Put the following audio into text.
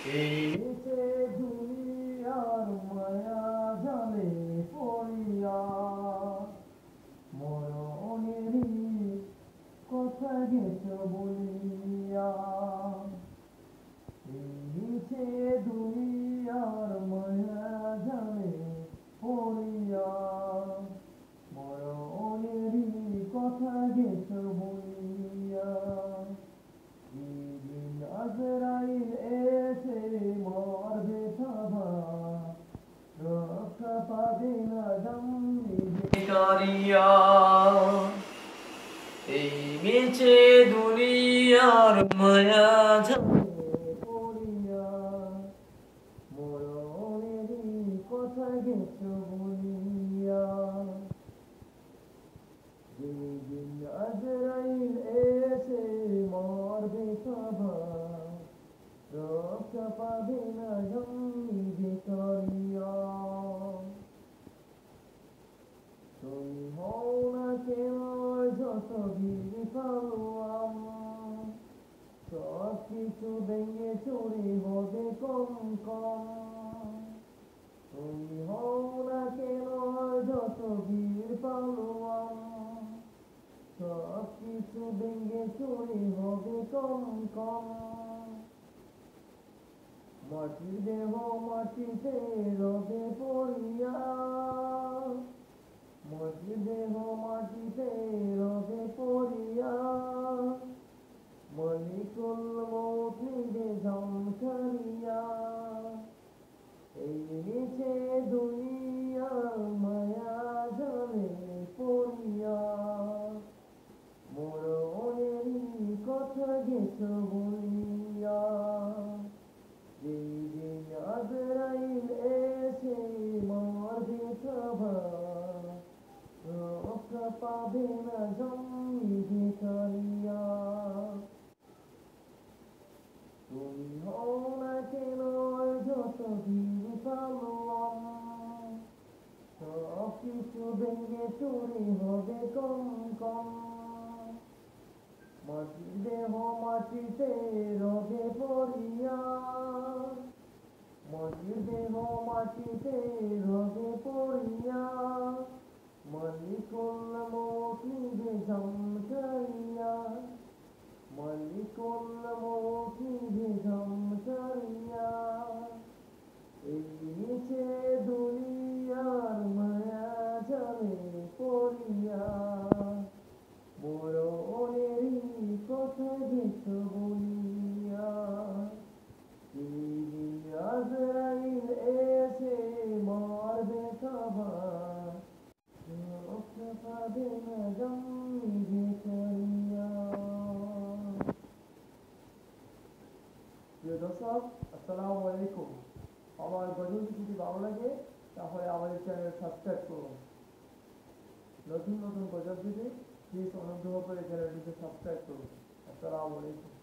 এই নিচে দুনিয়ার মায়া জালে পড়িয়া মরণেরই কথা গেছ বলিয়া। এই নিচে দুনিয়ার মায়া জালে পড়িয়া মরণেরই কথা গেছ বলিয়া। যেদিন আজরাইল এসে মরবে সবার, রক্ষা পাবে না জানবি করিয়া। এই মিছে দুনিয়ার মায়া ঝালে পড়িয়া মরণেরই কথা গেছ বলিয়া। যেদিন আজরাইল এসে মরবে সবার, রক্ষা পাবে না জানবি করিয়া। তুমি হও না কেন যত বীর পালোয়ান, সব কিছু ভেঙে চুরি হবে কম কম। তুমি হও না কেন যত বীর পালোয়ান, সব কিছু ভেঙে চুরি হবে কম কম। মাটির দেহ মাটিতে রবে পড়িয়া, মাটির দেহ মাটিতে রবে পড়িয়া। মালিকুল মউত নিবে ঝংকারিয়া। এই নিচে দুনিয়ার মায়া জালে পড়িয়া মরণেরই কথা গেছ বলিয়া। যেদিন আজরাইল এসে মরবে সবার, রক্ষা পাবে না জানবি করিয়া। তুমি হও না কেন যত বীর পালোয়ান, সব কিছু ভেঙে চুরি হবে কম কম। মাটির দেহ মাটিতে রবে পড়িয়া, মাটির দেহ মাটিতে রবে পড়িয়া। মালিকুল মউত নিবে ঝংকারিয়া, মালিকুল মউত নিবে ঝংকারিয়া। এই নিচে দুনিয়ার মায়া জালে পড়িয়া মরণেরই কথা গেছ বলিয়া। যেদিন আজরাইল এসে মরবে সবার, রক্ষা পাবে না জানবি করিয়া। প্রিয় দর্শক, আসসালামু আলাইকুম। আমার গজলটি যদি ভালো লাগে তাহলে আমাদের চ্যানেল সাবস্ক্রাইব করুন। নতুন নতুন গজল দিতে প্লিজ অনুগ্রহ করে চ্যানেলটিকে সাবস্ক্রাইব করুন। আসসালামু আলাইকুম।